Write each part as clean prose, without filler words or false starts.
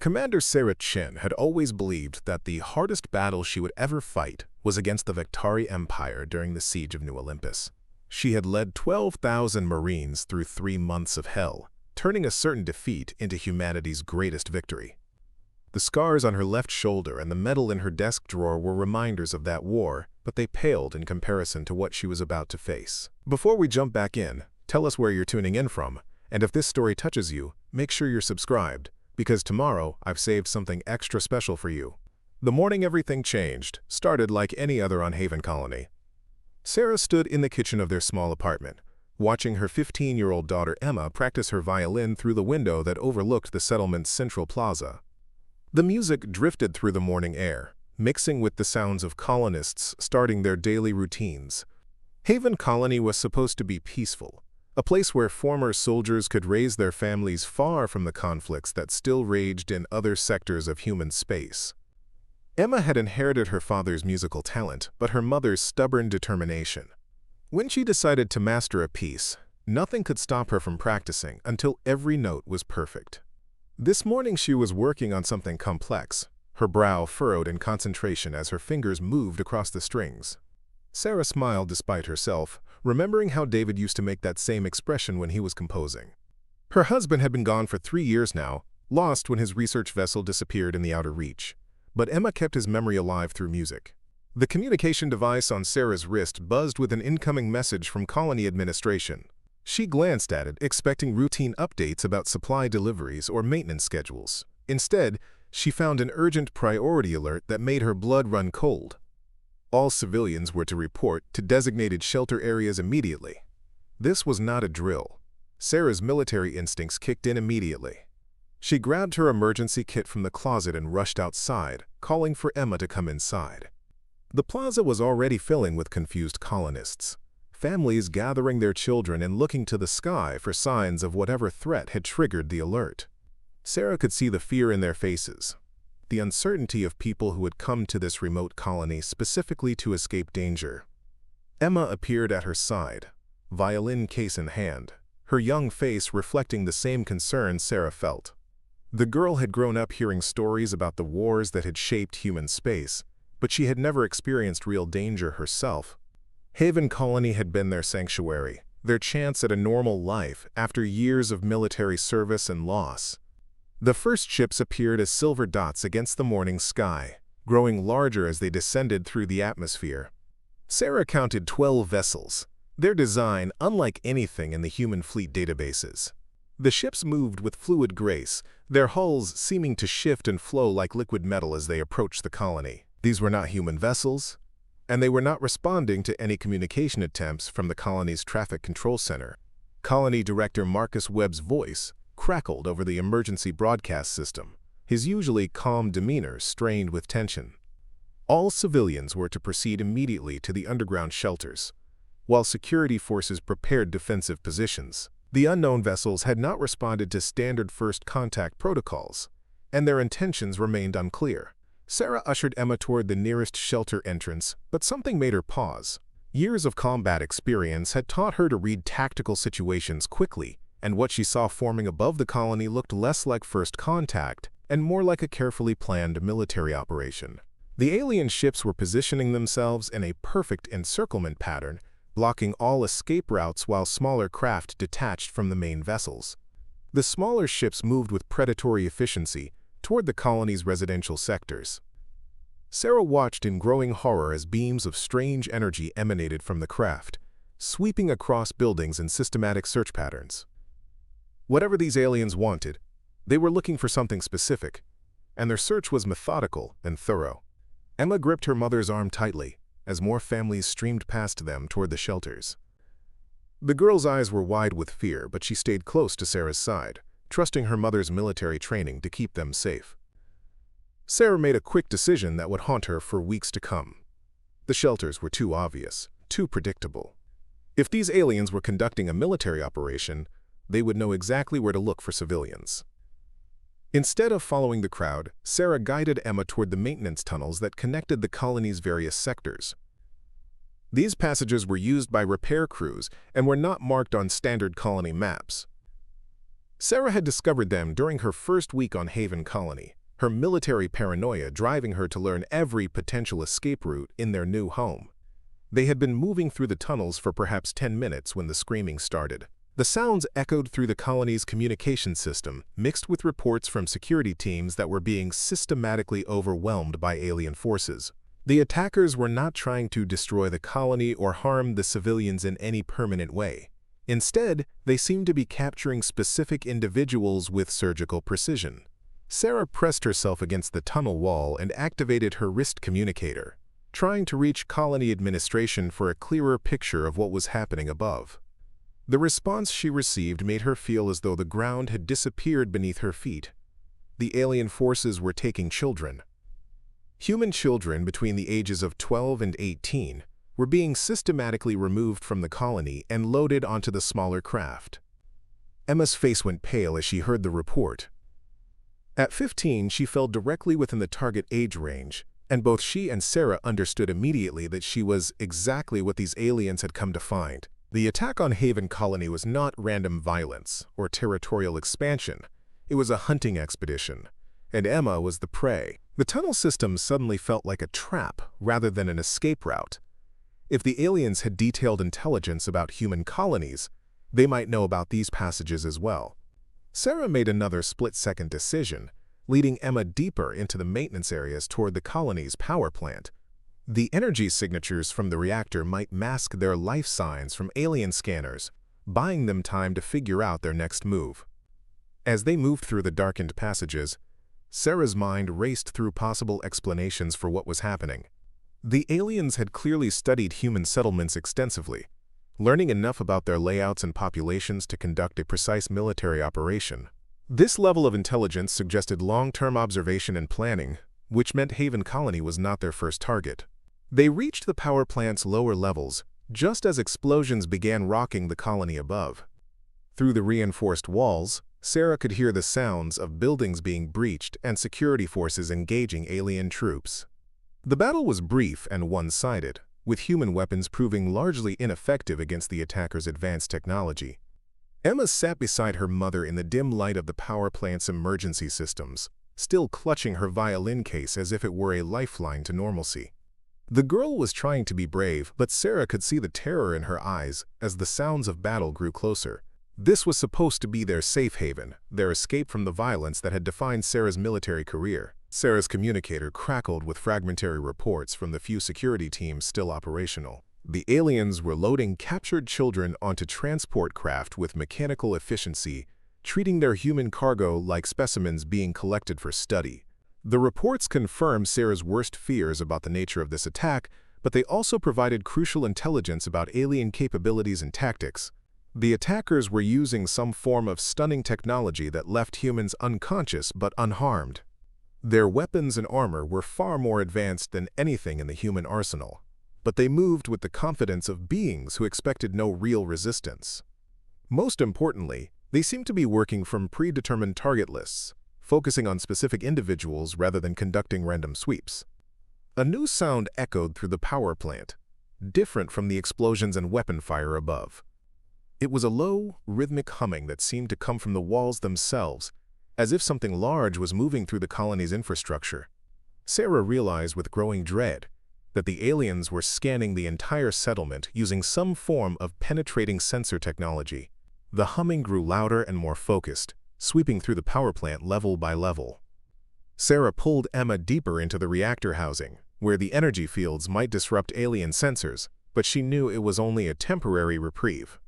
Commander Sarah Chin had always believed that the hardest battle she would ever fight was against the Victari Empire during the siege of New Olympus. She had led 12,000 Marines through 3 months of hell, turning a certain defeat into humanity's greatest victory. The scars on her left shoulder and the medal in her desk drawer were reminders of that war, but they paled in comparison to what she was about to face. Before we jump back in, tell us where you're tuning in from, and if this story touches you, make sure you're subscribed, because tomorrow I've saved something extra special for you. The morning everything changed started like any other on Haven Colony. Sarah stood in the kitchen of their small apartment, watching her 15-year-old daughter Emma practice her violin through the window that overlooked the settlement's central plaza. The music drifted through the morning air, mixing with the sounds of colonists starting their daily routines. Haven Colony was supposed to be peaceful, a place where former soldiers could raise their families far from the conflicts that still raged in other sectors of human space. Emma had inherited her father's musical talent, but her mother's stubborn determination. When she decided to master a piece, nothing could stop her from practicing until every note was perfect. This morning she was working on something complex, her brow furrowed in concentration as her fingers moved across the strings. Sarah smiled despite herself, remembering how David used to make that same expression when he was composing. Her husband had been gone for 3 years now, lost when his research vessel disappeared in the outer reach. But Emma kept his memory alive through music. The communication device on Sarah's wrist buzzed with an incoming message from colony administration. She glanced at it, expecting routine updates about supply deliveries or maintenance schedules. Instead, she found an urgent priority alert that made her blood run cold. All civilians were to report to designated shelter areas immediately. This was not a drill. Sarah's military instincts kicked in immediately. She grabbed her emergency kit from the closet and rushed outside, calling for Emma to come inside. The plaza was already filling with confused colonists, families gathering their children and looking to the sky for signs of whatever threat had triggered the alert. Sarah could see the fear in their faces, the uncertainty of people who had come to this remote colony specifically to escape danger. Emma appeared at her side, violin case in hand, her young face reflecting the same concern Sarah felt. The girl had grown up hearing stories about the wars that had shaped human space, but she had never experienced real danger herself. Haven Colony had been their sanctuary, their chance at a normal life after years of military service and loss. The first ships appeared as silver dots against the morning sky, growing larger as they descended through the atmosphere. Sarah counted 12 vessels, their design unlike anything in the human fleet databases. The ships moved with fluid grace, their hulls seeming to shift and flow like liquid metal as they approached the colony. These were not human vessels, and they were not responding to any communication attempts from the colony's traffic control center. Colony Director Marcus Webb's voice crackled over the emergency broadcast system, his usually calm demeanor strained with tension. All civilians were to proceed immediately to the underground shelters, while security forces prepared defensive positions. The unknown vessels had not responded to standard first contact protocols, and their intentions remained unclear. Sarah ushered Emma toward the nearest shelter entrance, but something made her pause. Years of combat experience had taught her to read tactical situations quickly, and what she saw forming above the colony looked less like first contact and more like a carefully planned military operation. The alien ships were positioning themselves in a perfect encirclement pattern, blocking all escape routes while smaller craft detached from the main vessels. The smaller ships moved with predatory efficiency toward the colony's residential sectors. Sarah watched in growing horror as beams of strange energy emanated from the craft, sweeping across buildings in systematic search patterns. Whatever these aliens wanted, they were looking for something specific, and their search was methodical and thorough. Emma gripped her mother's arm tightly as more families streamed past them toward the shelters. The girl's eyes were wide with fear, but she stayed close to Sarah's side, trusting her mother's military training to keep them safe. Sarah made a quick decision that would haunt her for weeks to come. The shelters were too obvious, too predictable. If these aliens were conducting a military operation, they would know exactly where to look for civilians. Instead of following the crowd, Sarah guided Emma toward the maintenance tunnels that connected the colony's various sectors. These passages were used by repair crews and were not marked on standard colony maps. Sarah had discovered them during her first week on Haven Colony, her military paranoia driving her to learn every potential escape route in their new home. They had been moving through the tunnels for perhaps 10 minutes when the screaming started. The sounds echoed through the colony's communication system, mixed with reports from security teams that were being systematically overwhelmed by alien forces. The attackers were not trying to destroy the colony or harm the civilians in any permanent way. Instead, they seemed to be capturing specific individuals with surgical precision. Sarah pressed herself against the tunnel wall and activated her wrist communicator, trying to reach colony administration for a clearer picture of what was happening above. The response she received made her feel as though the ground had disappeared beneath her feet. The alien forces were taking children. Human children between the ages of 12 and 18 were being systematically removed from the colony and loaded onto the smaller craft. Emma's face went pale as she heard the report. At 15, she fell directly within the target age range, and both she and Sarah understood immediately that she was exactly what these aliens had come to find. The attack on Haven Colony was not random violence or territorial expansion. It was a hunting expedition, and Emma was the prey. The tunnel system suddenly felt like a trap rather than an escape route. If the aliens had detailed intelligence about human colonies, they might know about these passages as well. Sarah made another split-second decision, leading Emma deeper into the maintenance areas toward the colony's power plant. The energy signatures from the reactor might mask their life signs from alien scanners, buying them time to figure out their next move. As they moved through the darkened passages, Sarah's mind raced through possible explanations for what was happening. The aliens had clearly studied human settlements extensively, learning enough about their layouts and populations to conduct a precise military operation. This level of intelligence suggested long-term observation and planning, which meant Haven Colony was not their first target. They reached the power plant's lower levels just as explosions began rocking the colony above. Through the reinforced walls, Sarah could hear the sounds of buildings being breached and security forces engaging alien troops. The battle was brief and one-sided, with human weapons proving largely ineffective against the attackers' advanced technology. Emma sat beside her mother in the dim light of the power plant's emergency systems, still clutching her violin case as if it were a lifeline to normalcy. The girl was trying to be brave, but Sarah could see the terror in her eyes as the sounds of battle grew closer. This was supposed to be their safe haven, their escape from the violence that had defined Sarah's military career. Sarah's communicator crackled with fragmentary reports from the few security teams still operational. The aliens were loading captured children onto transport craft with mechanical efficiency, treating their human cargo like specimens being collected for study. The reports confirmed Sarah's worst fears about the nature of this attack, but they also provided crucial intelligence about alien capabilities and tactics. The attackers were using some form of stunning technology that left humans unconscious but unharmed. Their weapons and armor were far more advanced than anything in the human arsenal, but they moved with the confidence of beings who expected no real resistance. Most importantly, they seemed to be working from predetermined target lists, focusing on specific individuals rather than conducting random sweeps. A new sound echoed through the power plant, different from the explosions and weapon fire above. It was a low, rhythmic humming that seemed to come from the walls themselves, as if something large was moving through the colony's infrastructure. Sarah realized with growing dread that the aliens were scanning the entire settlement using some form of penetrating sensor technology. The humming grew louder and more focused, sweeping through the power plant level by level. Sarah pulled Emma deeper into the reactor housing, where the energy fields might disrupt alien sensors, but she knew it was only a temporary reprieve.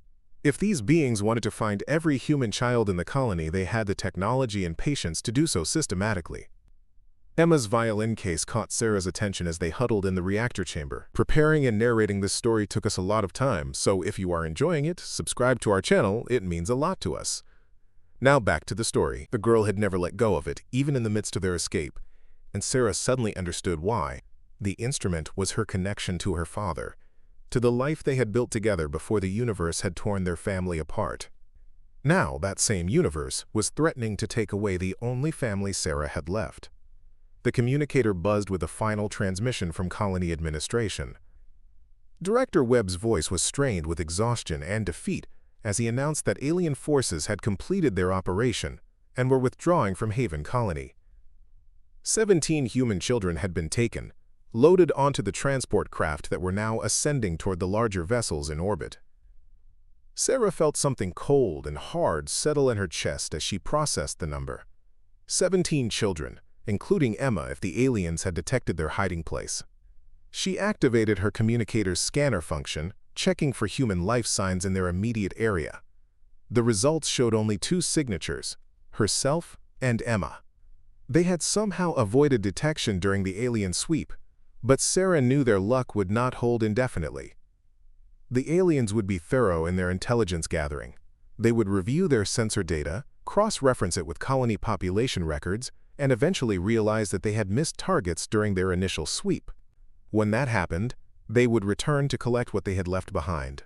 If these beings wanted to find every human child in the colony, they had the technology and patience to do so systematically. Emma's violin case caught Sarah's attention as they huddled in the reactor chamber. Preparing and narrating this story took us a lot of time, so if you are enjoying it, subscribe to our channel, it means a lot to us. Now back to the story. The girl had never let go of it, even in the midst of their escape, and Sarah suddenly understood why. The instrument was her connection to her father, to the life they had built together before the universe had torn their family apart. Now that same universe was threatening to take away the only family Sarah had left. The communicator buzzed with a final transmission from colony administration. Director Webb's voice was strained with exhaustion and defeat as he announced that alien forces had completed their operation and were withdrawing from Haven Colony. 17 human children had been taken, loaded onto the transport craft that were now ascending toward the larger vessels in orbit. Sarah felt something cold and hard settle in her chest as she processed the number. 17 children, including Emma if the aliens had detected their hiding place. She activated her communicator's scanner function, checking for human life signs in their immediate area. The results showed only 2 signatures, herself and Emma. They had somehow avoided detection during the alien sweep, but Sarah knew their luck would not hold indefinitely. The aliens would be thorough in their intelligence gathering. They would review their sensor data, cross-reference it with colony population records, and eventually realize that they had missed targets during their initial sweep. When that happened, they would return to collect what they had left behind.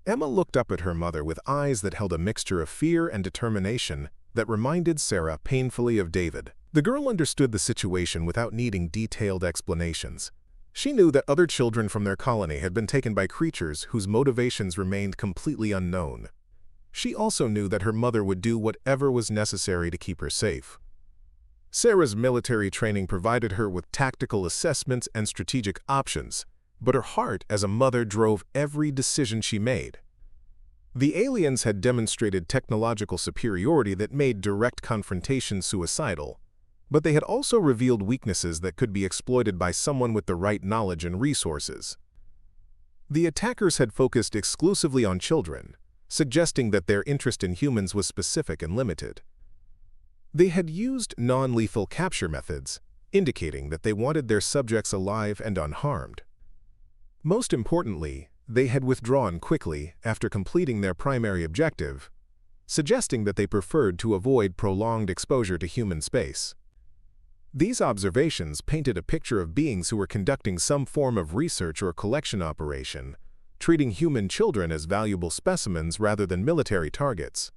Emma looked up at her mother with eyes that held a mixture of fear and determination that reminded Sarah painfully of David. The girl understood the situation without needing detailed explanations. She knew that other children from their colony had been taken by creatures whose motivations remained completely unknown. She also knew that her mother would do whatever was necessary to keep her safe. Sarah's military training provided her with tactical assessments and strategic options, but her heart as a mother drove every decision she made. The aliens had demonstrated technological superiority that made direct confrontation suicidal, but they had also revealed weaknesses that could be exploited by someone with the right knowledge and resources. The attackers had focused exclusively on children, suggesting that their interest in humans was specific and limited. They had used non-lethal capture methods, indicating that they wanted their subjects alive and unharmed. Most importantly, they had withdrawn quickly after completing their primary objective, suggesting that they preferred to avoid prolonged exposure to human space. These observations painted a picture of beings who were conducting some form of research or collection operation, treating human children as valuable specimens rather than military targets.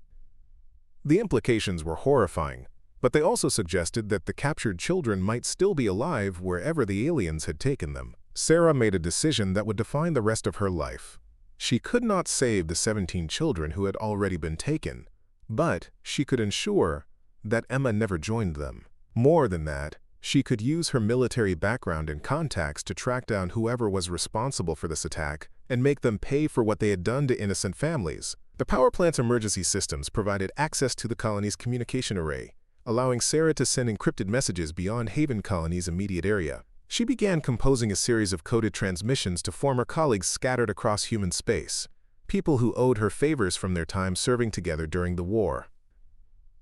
The implications were horrifying, but they also suggested that the captured children might still be alive wherever the aliens had taken them. Sarah made a decision that would define the rest of her life. She could not save the 17 children who had already been taken, but she could ensure that Emma never joined them. More than that, she could use her military background and contacts to track down whoever was responsible for this attack and make them pay for what they had done to innocent families. The power plant's emergency systems provided access to the colony's communication array, allowing Sarah to send encrypted messages beyond Haven Colony's immediate area. She began composing a series of coded transmissions to former colleagues scattered across human space, people who owed her favors from their time serving together during the war.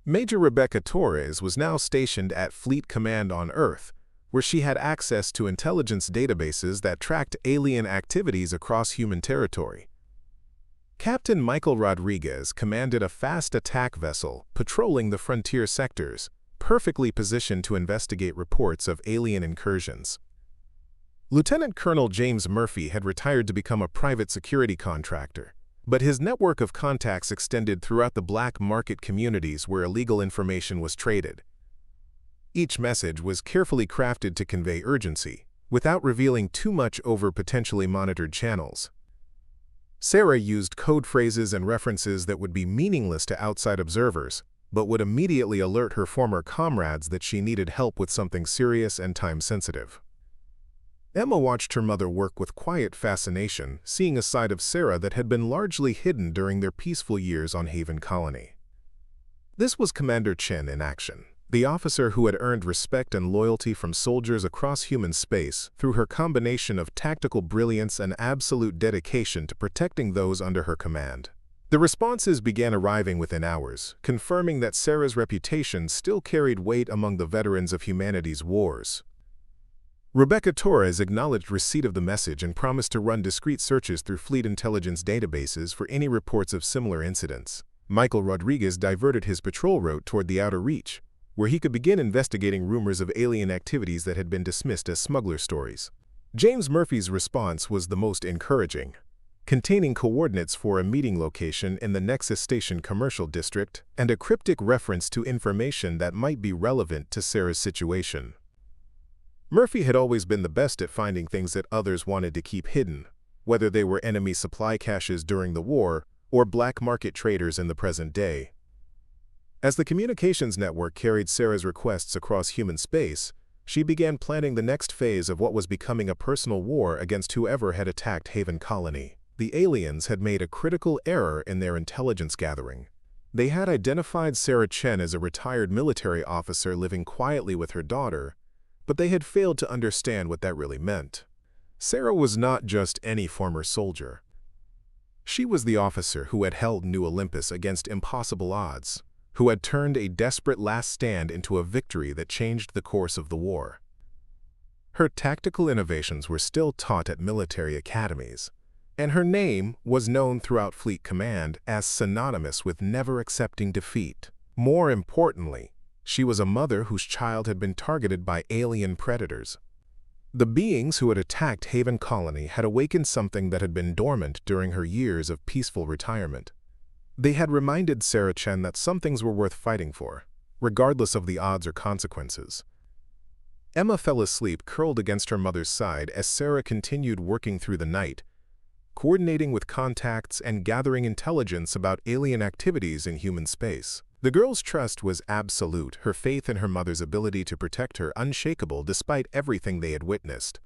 Major Rebecca Torres was now stationed at Fleet Command on Earth, where she had access to intelligence databases that tracked alien activities across human territory. Captain Michael Rodriguez commanded a fast attack vessel patrolling the frontier sectors, perfectly positioned to investigate reports of alien incursions. Lieutenant Colonel James Murphy had retired to become a private security contractor, but his network of contacts extended throughout the black market communities where illegal information was traded. Each message was carefully crafted to convey urgency, without revealing too much over potentially monitored channels. Sarah used code phrases and references that would be meaningless to outside observers, but would immediately alert her former comrades that she needed help with something serious and time-sensitive. Emma watched her mother work with quiet fascination, seeing a side of Sarah that had been largely hidden during their peaceful years on Haven Colony. This was Commander Chen in action, the officer who had earned respect and loyalty from soldiers across human space through her combination of tactical brilliance and absolute dedication to protecting those under her command. The responses began arriving within hours, confirming that Sarah's reputation still carried weight among the veterans of humanity's wars. Rebecca Torres acknowledged receipt of the message and promised to run discreet searches through fleet intelligence databases for any reports of similar incidents. Michael Rodriguez diverted his patrol route toward the outer reach, where he could begin investigating rumors of alien activities that had been dismissed as smuggler stories. James Murphy's response was the most encouraging, containing coordinates for a meeting location in the Nexus Station Commercial District and a cryptic reference to information that might be relevant to Sarah's situation. Murphy had always been the best at finding things that others wanted to keep hidden, whether they were enemy supply caches during the war or black market traders in the present day. As the communications network carried Sarah's requests across human space, she began planning the next phase of what was becoming a personal war against whoever had attacked Haven Colony. The aliens had made a critical error in their intelligence gathering. They had identified Sarah Chen as a retired military officer living quietly with her daughter, but they had failed to understand what that really meant. Sarah was not just any former soldier. She was the officer who had held New Olympus against impossible odds, who had turned a desperate last stand into a victory that changed the course of the war. Her tactical innovations were still taught at military academies, and her name was known throughout Fleet Command as synonymous with never accepting defeat. More importantly, she was a mother whose child had been targeted by alien predators. The beings who had attacked Haven Colony had awakened something that had been dormant during her years of peaceful retirement. They had reminded Sarah Chen that some things were worth fighting for, regardless of the odds or consequences. Emma fell asleep curled against her mother's side as Sarah continued working through the night, coordinating with contacts and gathering intelligence about alien activities in human space. The girl's trust was absolute, her faith in her mother's ability to protect her unshakable despite everything they had witnessed.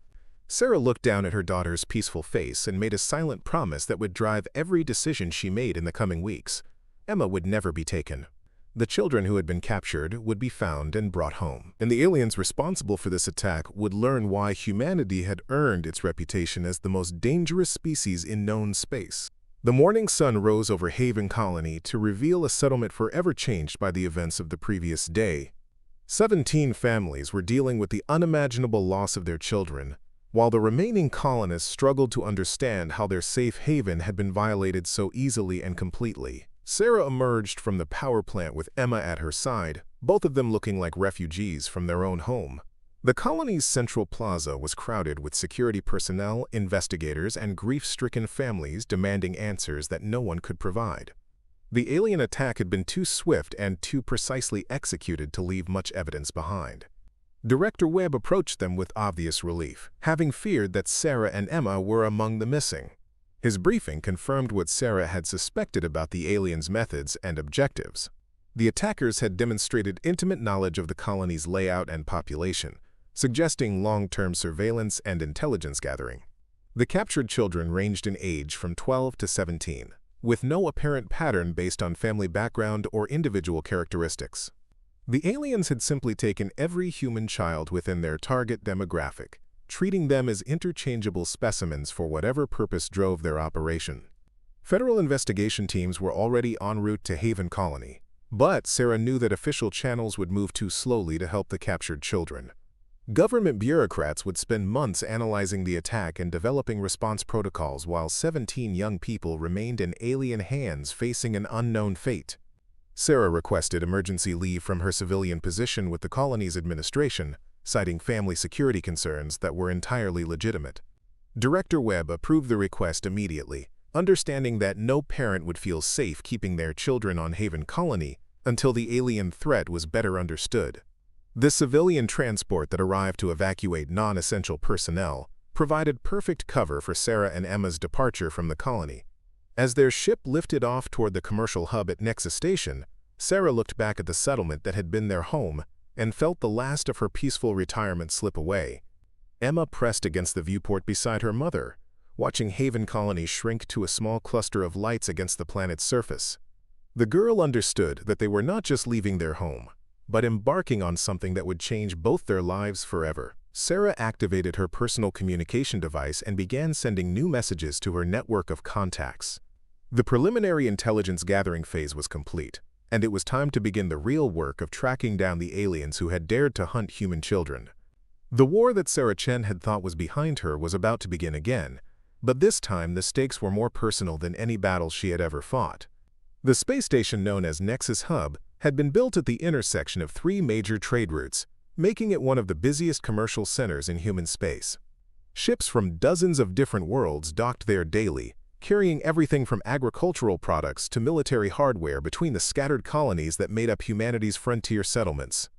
Sarah looked down at her daughter's peaceful face and made a silent promise that would drive every decision she made in the coming weeks. Emma would never be taken. The children who had been captured would be found and brought home, and the aliens responsible for this attack would learn why humanity had earned its reputation as the most dangerous species in known space. The morning sun rose over Haven Colony to reveal a settlement forever changed by the events of the previous day. 17 families were dealing with the unimaginable loss of their children, while the remaining colonists struggled to understand how their safe haven had been violated so easily and completely. Sarah emerged from the power plant with Emma at her side, both of them looking like refugees from their own home. The colony's central plaza was crowded with security personnel, investigators, and grief-stricken families demanding answers that no one could provide. The alien attack had been too swift and too precisely executed to leave much evidence behind. Director Webb approached them with obvious relief, having feared that Sarah and Emma were among the missing. His briefing confirmed what Sarah had suspected about the aliens' methods and objectives. The attackers had demonstrated intimate knowledge of the colony's layout and population, suggesting long-term surveillance and intelligence gathering. The captured children ranged in age from 12 to 17, with no apparent pattern based on family background or individual characteristics. The aliens had simply taken every human child within their target demographic, treating them as interchangeable specimens for whatever purpose drove their operation. Federal investigation teams were already en route to Haven Colony, but Sarah knew that official channels would move too slowly to help the captured children. Government bureaucrats would spend months analyzing the attack and developing response protocols while 17 young people remained in alien hands facing an unknown fate. Sarah requested emergency leave from her civilian position with the colony's administration, citing family security concerns that were entirely legitimate. Director Webb approved the request immediately, understanding that no parent would feel safe keeping their children on Haven Colony until the alien threat was better understood. The civilian transport that arrived to evacuate non-essential personnel provided perfect cover for Sarah and Emma's departure from the colony. As their ship lifted off toward the commercial hub at Nexus Station, Sarah looked back at the settlement that had been their home and felt the last of her peaceful retirement slip away. Emma pressed against the viewport beside her mother, watching Haven Colony shrink to a small cluster of lights against the planet's surface. The girl understood that they were not just leaving their home, but embarking on something that would change both their lives forever. Sarah activated her personal communication device and began sending new messages to her network of contacts. The preliminary intelligence gathering phase was complete, and it was time to begin the real work of tracking down the aliens who had dared to hunt human children. The war that Sarah Chen had thought was behind her was about to begin again, but this time the stakes were more personal than any battle she had ever fought. The space station known as Nexus Hub had been built at the intersection of 3 major trade routes, making it one of the busiest commercial centers in human space. Ships from dozens of different worlds docked there daily, carrying everything from agricultural products to military hardware between the scattered colonies that made up humanity's frontier settlements.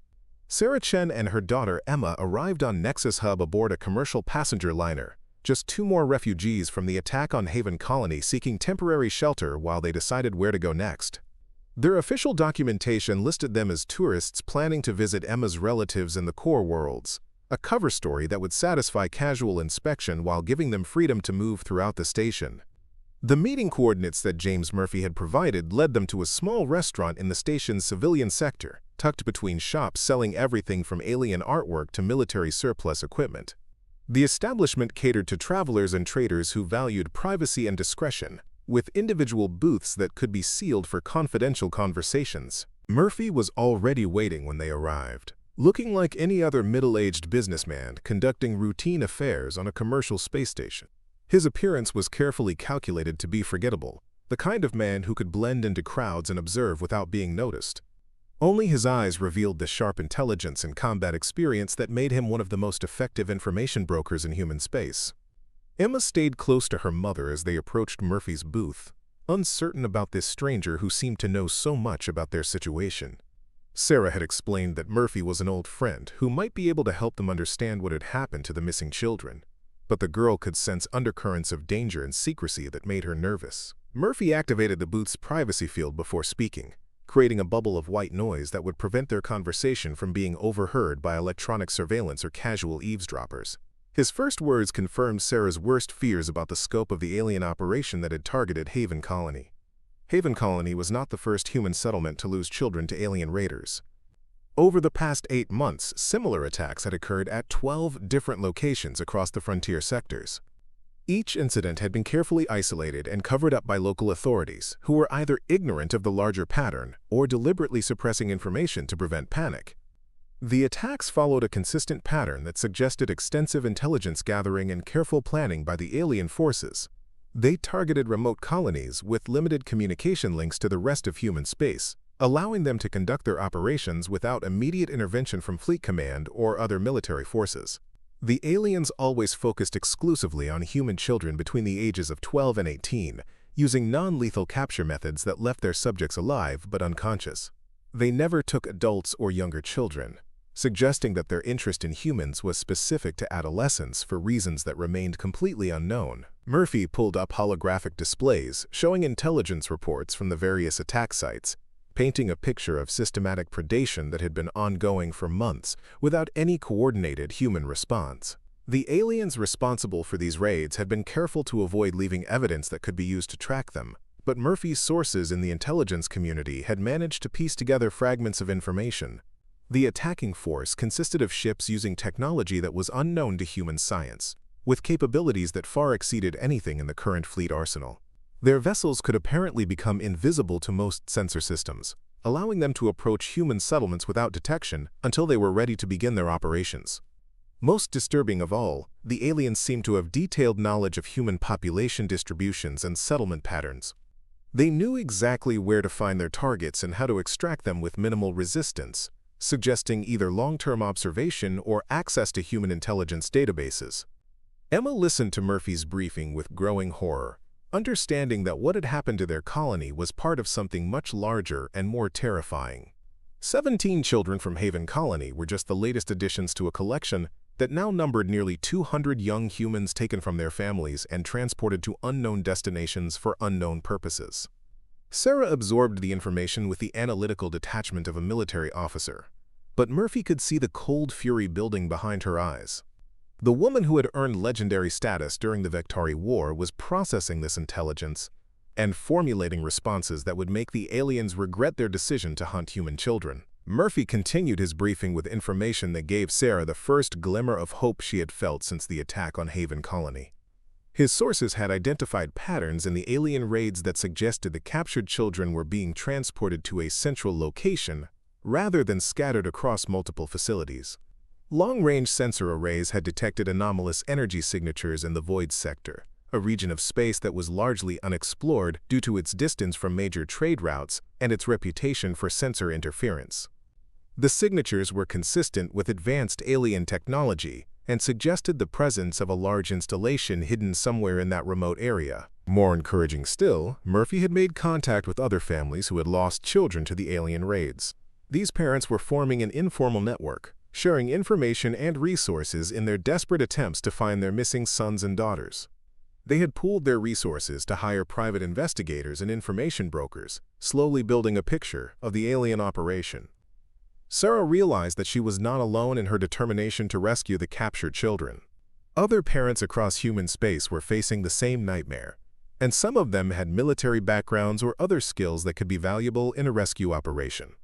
Sarah Chen and her daughter Emma arrived on Nexus Hub aboard a commercial passenger liner, just 2 more refugees from the attack on Haven Colony seeking temporary shelter while they decided where to go next. Their official documentation listed them as tourists planning to visit Emma's relatives in the core worlds, a cover story that would satisfy casual inspection while giving them freedom to move throughout the station. The meeting coordinates that James Murphy had provided led them to a small restaurant in the station's civilian sector, tucked between shops selling everything from alien artwork to military surplus equipment. The establishment catered to travelers and traders who valued privacy and discretion, with individual booths that could be sealed for confidential conversations. Murphy was already waiting when they arrived, looking like any other middle-aged businessman conducting routine affairs on a commercial space station. His appearance was carefully calculated to be forgettable, the kind of man who could blend into crowds and observe without being noticed. Only his eyes revealed the sharp intelligence and combat experience that made him one of the most effective information brokers in human space. Emma stayed close to her mother as they approached Murphy's booth, uncertain about this stranger who seemed to know so much about their situation. Sarah had explained that Murphy was an old friend who might be able to help them understand what had happened to the missing children, but the girl could sense undercurrents of danger and secrecy that made her nervous. Murphy activated the booth's privacy field before speaking, creating a bubble of white noise that would prevent their conversation from being overheard by electronic surveillance or casual eavesdroppers. His first words confirmed Sarah's worst fears about the scope of the alien operation that had targeted Haven Colony. Haven Colony was not the first human settlement to lose children to alien raiders. Over the past 8 months, similar attacks had occurred at 12 different locations across the frontier sectors. Each incident had been carefully isolated and covered up by local authorities, who were either ignorant of the larger pattern or deliberately suppressing information to prevent panic. The attacks followed a consistent pattern that suggested extensive intelligence gathering and careful planning by the alien forces. They targeted remote colonies with limited communication links to the rest of human space, allowing them to conduct their operations without immediate intervention from Fleet Command or other military forces. The aliens always focused exclusively on human children between the ages of 12 and 18, using non-lethal capture methods that left their subjects alive but unconscious. They never took adults or younger children, suggesting that their interest in humans was specific to adolescents for reasons that remained completely unknown. Murphy pulled up holographic displays showing intelligence reports from the various attack sites, painting a picture of systematic predation that had been ongoing for months without any coordinated human response. The aliens responsible for these raids had been careful to avoid leaving evidence that could be used to track them, but Murphy's sources in the intelligence community had managed to piece together fragments of information. The attacking force consisted of ships using technology that was unknown to human science, with capabilities that far exceeded anything in the current fleet arsenal. Their vessels could apparently become invisible to most sensor systems, allowing them to approach human settlements without detection until they were ready to begin their operations. Most disturbing of all, the aliens seemed to have detailed knowledge of human population distributions and settlement patterns. They knew exactly where to find their targets and how to extract them with minimal resistance, suggesting either long-term observation or access to human intelligence databases. Emma listened to Murphy's briefing with growing horror, understanding that what had happened to their colony was part of something much larger and more terrifying. 17 children from Haven Colony were just the latest additions to a collection that now numbered nearly 200 young humans taken from their families and transported to unknown destinations for unknown purposes. Sarah absorbed the information with the analytical detachment of a military officer, but Murphy could see the cold fury building behind her eyes. The woman who had earned legendary status during the Vectari War was processing this intelligence and formulating responses that would make the aliens regret their decision to hunt human children. Murphy continued his briefing with information that gave Sarah the first glimmer of hope she had felt since the attack on Haven Colony. His sources had identified patterns in the alien raids that suggested the captured children were being transported to a central location rather than scattered across multiple facilities. Long-range sensor arrays had detected anomalous energy signatures in the Void sector, a region of space that was largely unexplored due to its distance from major trade routes and its reputation for sensor interference. The signatures were consistent with advanced alien technology and suggested the presence of a large installation hidden somewhere in that remote area. More encouraging still, Murphy had made contact with other families who had lost children to the alien raids. These parents were forming an informal network, sharing information and resources in their desperate attempts to find their missing sons and daughters. They had pooled their resources to hire private investigators and information brokers, slowly building a picture of the alien operation. Sarah realized that she was not alone in her determination to rescue the captured children. Other parents across human space were facing the same nightmare, and some of them had military backgrounds or other skills that could be valuable in a rescue operation.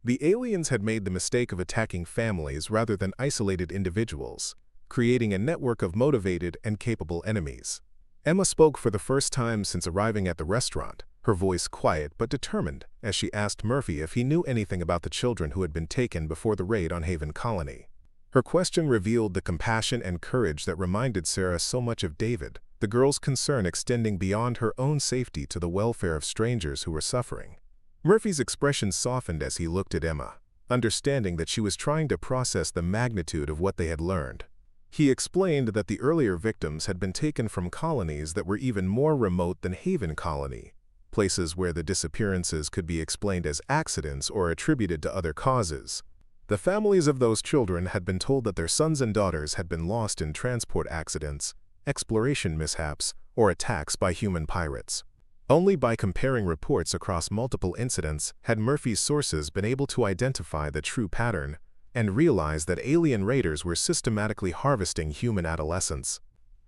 The aliens had made the mistake of attacking families rather than isolated individuals, creating a network of motivated and capable enemies. Emma spoke for the first time since arriving at the restaurant, her voice quiet but determined as she asked Murphy if he knew anything about the children who had been taken before the raid on Haven Colony. Her question revealed the compassion and courage that reminded Sarah so much of David, the girl's concern extending beyond her own safety to the welfare of strangers who were suffering. Murphy's expression softened as he looked at Emma, understanding that she was trying to process the magnitude of what they had learned. He explained that the earlier victims had been taken from colonies that were even more remote than Haven Colony, places where the disappearances could be explained as accidents or attributed to other causes. The families of those children had been told that their sons and daughters had been lost in transport accidents, exploration mishaps, or attacks by human pirates. Only by comparing reports across multiple incidents had Murphy's sources been able to identify the true pattern and realize that alien raiders were systematically harvesting human adolescents.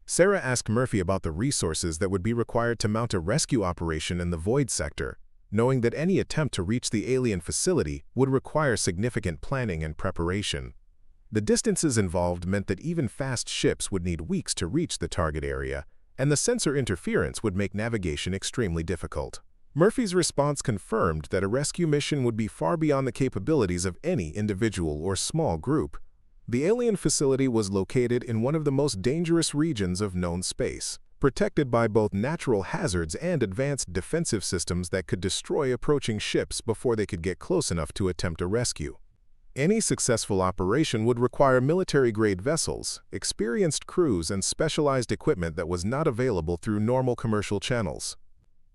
Sarah asked Murphy about the resources that would be required to mount a rescue operation in the Void sector, knowing that any attempt to reach the alien facility would require significant planning and preparation. The distances involved meant that even fast ships would need weeks to reach the target area, and the sensor interference would make navigation extremely difficult. Murphy's response confirmed that a rescue mission would be far beyond the capabilities of any individual or small group. The alien facility was located in one of the most dangerous regions of known space, protected by both natural hazards and advanced defensive systems that could destroy approaching ships before they could get close enough to attempt a rescue. Any successful operation would require military-grade vessels, experienced crews, and specialized equipment that was not available through normal commercial channels.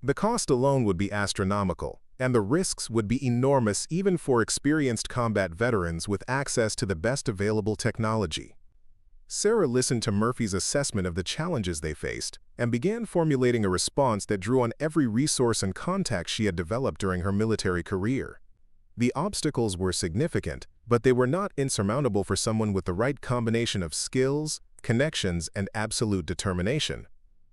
The cost alone would be astronomical, and the risks would be enormous even for experienced combat veterans with access to the best available technology. Sarah listened to Murphy's assessment of the challenges they faced and began formulating a response that drew on every resource and contact she had developed during her military career. The obstacles were significant, but they were not insurmountable for someone with the right combination of skills, connections, and absolute determination.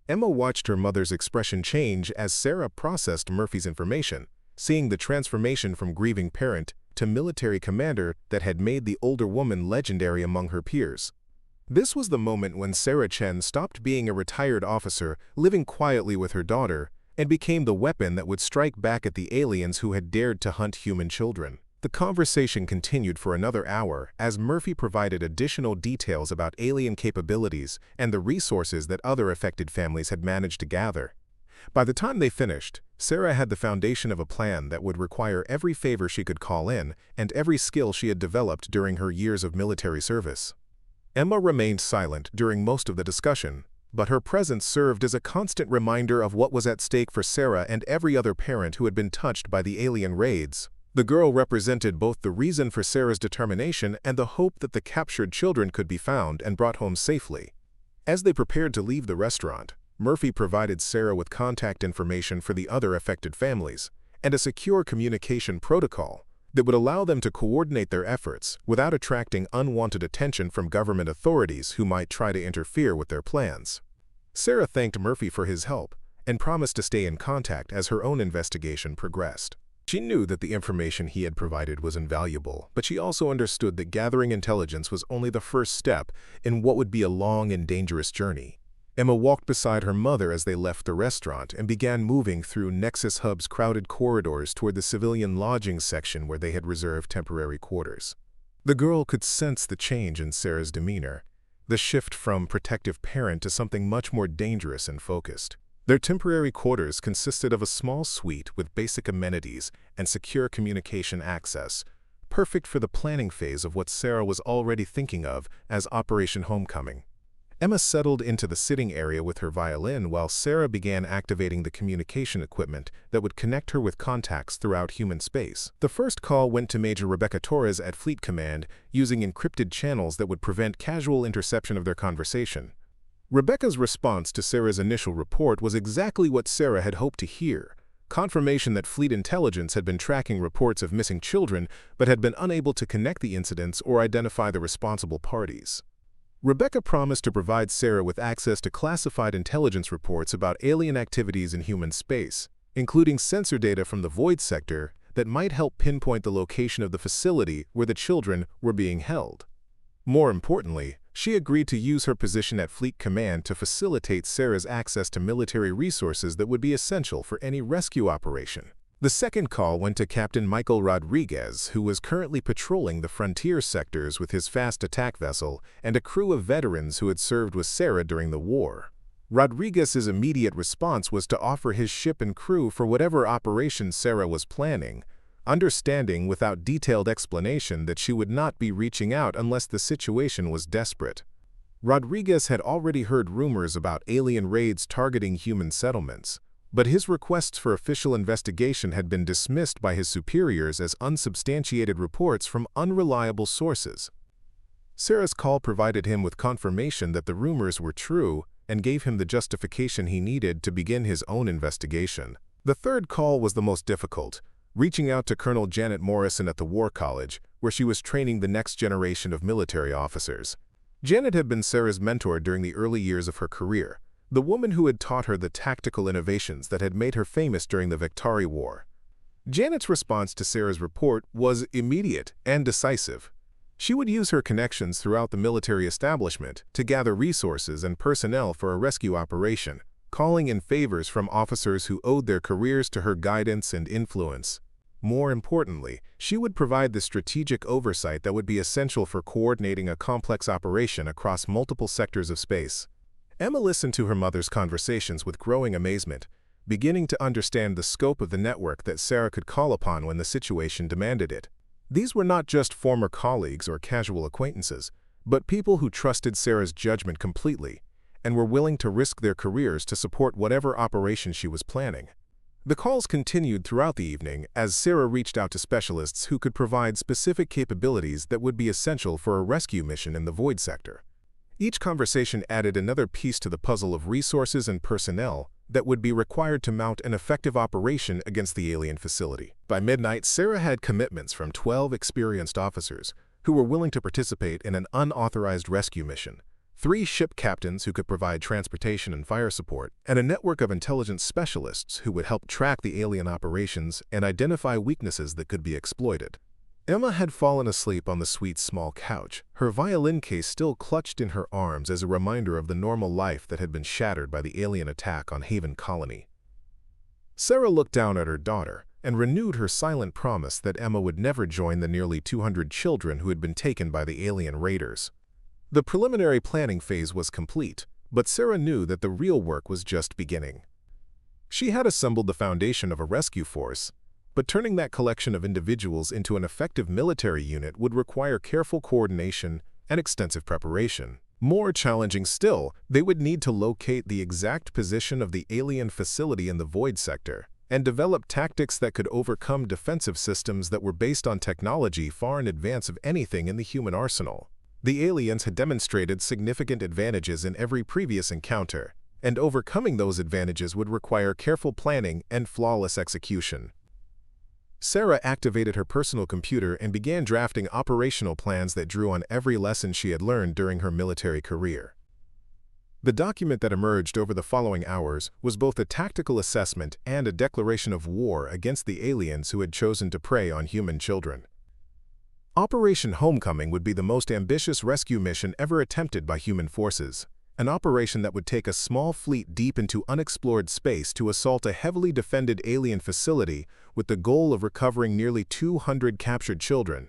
Emma watched her mother's expression change as Sarah processed Murphy's information, seeing the transformation from grieving parent to military commander that had made the older woman legendary among her peers. This was the moment when Sarah Chen stopped being a retired officer living quietly with her daughter and became the weapon that would strike back at the aliens who had dared to hunt human children. The conversation continued for another hour as Murphy provided additional details about alien capabilities and the resources that other affected families had managed to gather. By the time they finished, Sarah had the foundation of a plan that would require every favor she could call in and every skill she had developed during her years of military service. Emma remained silent during most of the discussion, but her presence served as a constant reminder of what was at stake for Sarah and every other parent who had been touched by the alien raids. The girl represented both the reason for Sarah's determination and the hope that the captured children could be found and brought home safely. As they prepared to leave the restaurant, Murphy provided Sarah with contact information for the other affected families and a secure communication protocol that would allow them to coordinate their efforts without attracting unwanted attention from government authorities who might try to interfere with their plans. Sarah thanked Murphy for his help and promised to stay in contact as her own investigation progressed. She knew that the information he had provided was invaluable, but she also understood that gathering intelligence was only the first step in what would be a long and dangerous journey. Emma walked beside her mother as they left the restaurant and began moving through Nexus Hub's crowded corridors toward the civilian lodging section where they had reserved temporary quarters. The girl could sense the change in Sarah's demeanor, the shift from protective parent to something much more dangerous and focused. Their temporary quarters consisted of a small suite with basic amenities and secure communication access, perfect for the planning phase of what Sarah was already thinking of as Operation Homecoming. Emma settled into the sitting area with her violin while Sarah began activating the communication equipment that would connect her with contacts throughout human space. The first call went to Major Rebecca Torres at Fleet Command, using encrypted channels that would prevent casual interception of their conversation. Rebecca's response to Sarah's initial report was exactly what Sarah had hoped to hear: confirmation that Fleet Intelligence had been tracking reports of missing children but had been unable to connect the incidents or identify the responsible parties. Rebecca promised to provide Sarah with access to classified intelligence reports about alien activities in human space, including sensor data from the void sector that might help pinpoint the location of the facility where the children were being held. More importantly, she agreed to use her position at Fleet Command to facilitate Sarah's access to military resources that would be essential for any rescue operation. The second call went to Captain Michael Rodriguez, who was currently patrolling the frontier sectors with his fast attack vessel and a crew of veterans who had served with Sarah during the war. Rodriguez's immediate response was to offer his ship and crew for whatever operation Sarah was planning, understanding without detailed explanation that she would not be reaching out unless the situation was desperate. Rodriguez had already heard rumors about alien raids targeting human settlements, but his requests for official investigation had been dismissed by his superiors as unsubstantiated reports from unreliable sources. Sarah's call provided him with confirmation that the rumors were true and gave him the justification he needed to begin his own investigation. The third call was the most difficult, reaching out to Colonel Janet Morrison at the War College, where she was training the next generation of military officers. Janet had been Sarah's mentor during the early years of her career, the woman who had taught her the tactical innovations that had made her famous during the Victari War. Janet's response to Sarah's report was immediate and decisive. She would use her connections throughout the military establishment to gather resources and personnel for a rescue operation, calling in favors from officers who owed their careers to her guidance and influence. More importantly, she would provide the strategic oversight that would be essential for coordinating a complex operation across multiple sectors of space. Emma listened to her mother's conversations with growing amazement, beginning to understand the scope of the network that Sarah could call upon when the situation demanded it. These were not just former colleagues or casual acquaintances, but people who trusted Sarah's judgment completely and were willing to risk their careers to support whatever operation she was planning. The calls continued throughout the evening as Sarah reached out to specialists who could provide specific capabilities that would be essential for a rescue mission in the void sector. Each conversation added another piece to the puzzle of resources and personnel that would be required to mount an effective operation against the alien facility. By midnight, Sarah had commitments from 12 experienced officers who were willing to participate in an unauthorized rescue mission, 3 ship captains who could provide transportation and fire support, and a network of intelligence specialists who would help track the alien operations and identify weaknesses that could be exploited. Emma had fallen asleep on the suite's small couch, her violin case still clutched in her arms as a reminder of the normal life that had been shattered by the alien attack on Haven Colony. Sarah looked down at her daughter and renewed her silent promise that Emma would never join the nearly 200 children who had been taken by the alien raiders. The preliminary planning phase was complete, but Sarah knew that the real work was just beginning. She had assembled the foundation of a rescue force, but turning that collection of individuals into an effective military unit would require careful coordination and extensive preparation. More challenging still, they would need to locate the exact position of the alien facility in the void sector and develop tactics that could overcome defensive systems that were based on technology far in advance of anything in the human arsenal. The aliens had demonstrated significant advantages in every previous encounter, and overcoming those advantages would require careful planning and flawless execution. Sarah activated her personal computer and began drafting operational plans that drew on every lesson she had learned during her military career. The document that emerged over the following hours was both a tactical assessment and a declaration of war against the aliens who had chosen to prey on human children. Operation Homecoming would be the most ambitious rescue mission ever attempted by human forces, an operation that would take a small fleet deep into unexplored space to assault a heavily defended alien facility with the goal of recovering nearly 200 captured children.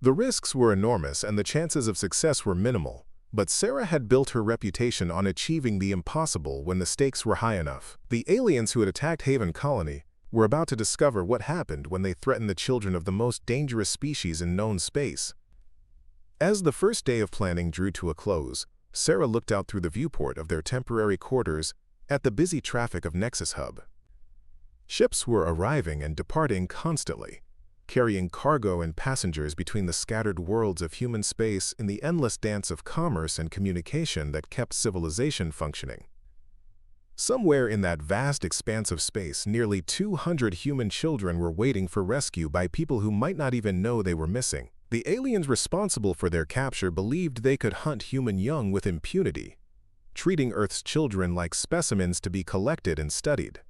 The risks were enormous and the chances of success were minimal, but Sarah had built her reputation on achieving the impossible when the stakes were high enough. The aliens who had attacked Haven Colony were about to discover what happened when they threatened the children of the most dangerous species in known space. As the first day of planning drew to a close, Sarah looked out through the viewport of their temporary quarters at the busy traffic of Nexus Hub. Ships were arriving and departing constantly, carrying cargo and passengers between the scattered worlds of human space in the endless dance of commerce and communication that kept civilization functioning. Somewhere in that vast expanse of space, nearly 200 human children were waiting for rescue by people who might not even know they were missing. The aliens responsible for their capture believed they could hunt human young with impunity, treating Earth's children like specimens to be collected and studied.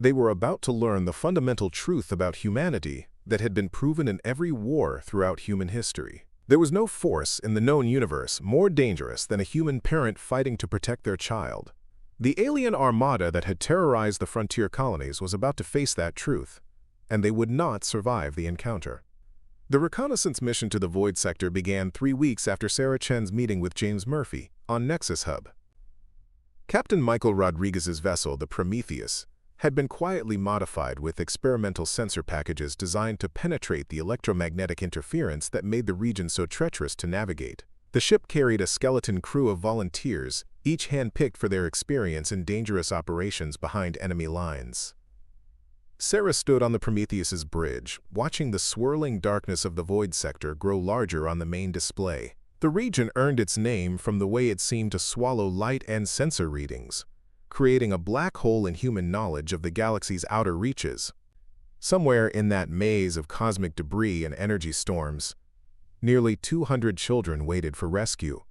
They were about to learn the fundamental truth about humanity that had been proven in every war throughout human history. There was no force in the known universe more dangerous than a human parent fighting to protect their child. The alien armada that had terrorized the frontier colonies was about to face that truth, and they would not survive the encounter. The reconnaissance mission to the Void Sector began 3 weeks after Sarah Chen's meeting with James Murphy on Nexus Hub. Captain Michael Rodriguez's vessel, the Prometheus, had been quietly modified with experimental sensor packages designed to penetrate the electromagnetic interference that made the region so treacherous to navigate. The ship carried a skeleton crew of volunteers, each hand-picked for their experience in dangerous operations behind enemy lines. Sarah stood on the Prometheus's bridge, watching the swirling darkness of the Void Sector grow larger on the main display. The region earned its name from the way it seemed to swallow light and sensor readings, creating a black hole in human knowledge of the galaxy's outer reaches. Somewhere in that maze of cosmic debris and energy storms, nearly 200 children waited for rescue.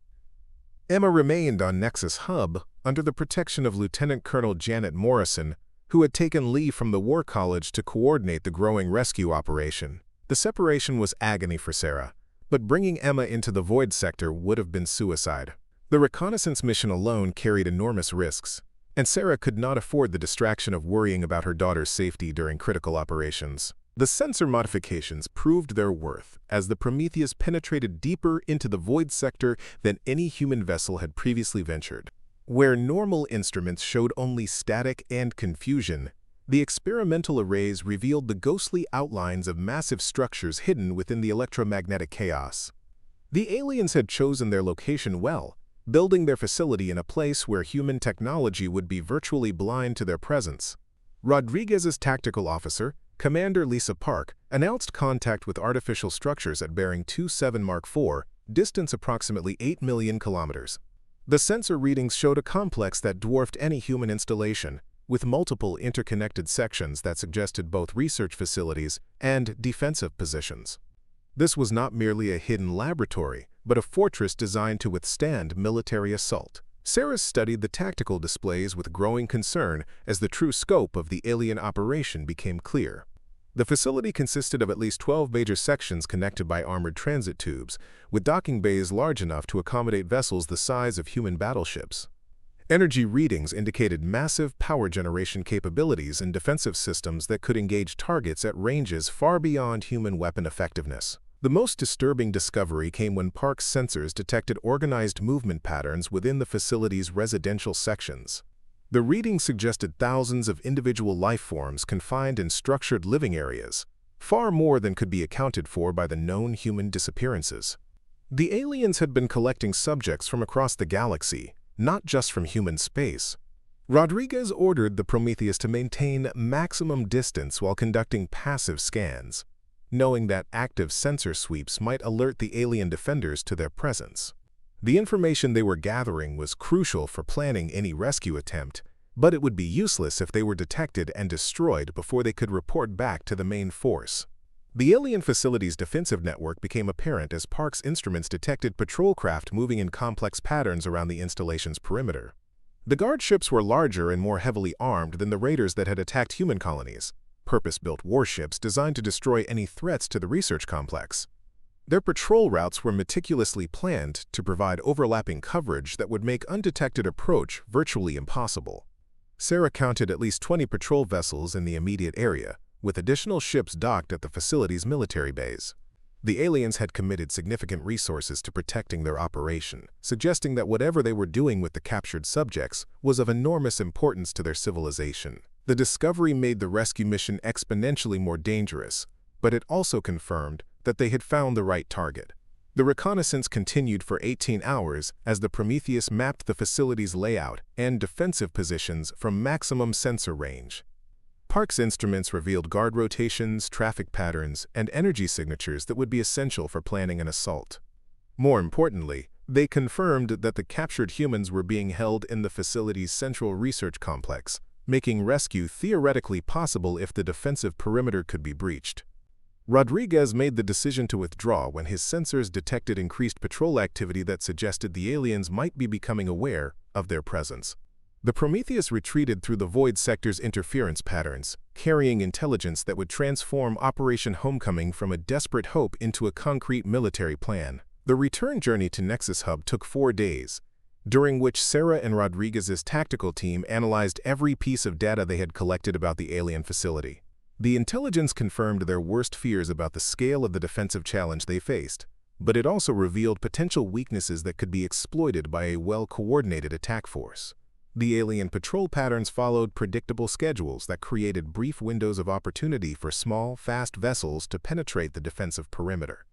Emma remained on Nexus Hub under the protection of Lieutenant Colonel Janet Morrison, who had taken leave from the War College to coordinate the growing rescue operation. The separation was agony for Sarah, but bringing Emma into the Void Sector would have been suicide. The reconnaissance mission alone carried enormous risks, and Sarah could not afford the distraction of worrying about her daughter's safety during critical operations. The sensor modifications proved their worth as the Prometheus penetrated deeper into the Void Sector than any human vessel had previously ventured. Where normal instruments showed only static and confusion, the experimental arrays revealed the ghostly outlines of massive structures hidden within the electromagnetic chaos. The aliens had chosen their location well, building their facility in a place where human technology would be virtually blind to their presence. Rodriguez's tactical officer, Commander Lisa Park, announced contact with artificial structures at bearing 27 Mark IV, distance approximately 8 million kilometers. The sensor readings showed a complex that dwarfed any human installation, with multiple interconnected sections that suggested both research facilities and defensive positions. This was not merely a hidden laboratory, but a fortress designed to withstand military assault. Sarah studied the tactical displays with growing concern as the true scope of the alien operation became clear. The facility consisted of at least 12 major sections connected by armored transit tubes, with docking bays large enough to accommodate vessels the size of human battleships. Energy readings indicated massive power generation capabilities and defensive systems that could engage targets at ranges far beyond human weapon effectiveness. The most disturbing discovery came when Park's sensors detected organized movement patterns within the facility's residential sections. The readings suggested thousands of individual life forms confined in structured living areas, far more than could be accounted for by the known human disappearances. The aliens had been collecting subjects from across the galaxy, not just from human space. Rodriguez ordered the Prometheus to maintain maximum distance while conducting passive scans, knowing that active sensor sweeps might alert the alien defenders to their presence. The information they were gathering was crucial for planning any rescue attempt, but it would be useless if they were detected and destroyed before they could report back to the main force. The alien facility's defensive network became apparent as Park's instruments detected patrol craft moving in complex patterns around the installation's perimeter. The guard ships were larger and more heavily armed than the raiders that had attacked human colonies, purpose-built warships designed to destroy any threats to the research complex. Their patrol routes were meticulously planned to provide overlapping coverage that would make undetected approach virtually impossible. Sarah counted at least 20 patrol vessels in the immediate area, with additional ships docked at the facility's military base. The aliens had committed significant resources to protecting their operation, suggesting that whatever they were doing with the captured subjects was of enormous importance to their civilization. The discovery made the rescue mission exponentially more dangerous, but it also confirmed that they had found the right target. The reconnaissance continued for 18 hours as the Prometheus mapped the facility's layout and defensive positions from maximum sensor range. Park's instruments revealed guard rotations, traffic patterns, and energy signatures that would be essential for planning an assault. More importantly, they confirmed that the captured humans were being held in the facility's central research complex, making rescue theoretically possible if the defensive perimeter could be breached. Rodriguez made the decision to withdraw when his sensors detected increased patrol activity that suggested the aliens might be becoming aware of their presence. The Prometheus retreated through the Void Sector's interference patterns, carrying intelligence that would transform Operation Homecoming from a desperate hope into a concrete military plan. The return journey to Nexus Hub took 4 days, during which Sarah and Rodriguez's tactical team analyzed every piece of data they had collected about the alien facility. The intelligence confirmed their worst fears about the scale of the defensive challenge they faced, but it also revealed potential weaknesses that could be exploited by a well-coordinated attack force. The alien patrol patterns followed predictable schedules that created brief windows of opportunity for small, fast vessels to penetrate the defensive perimeter.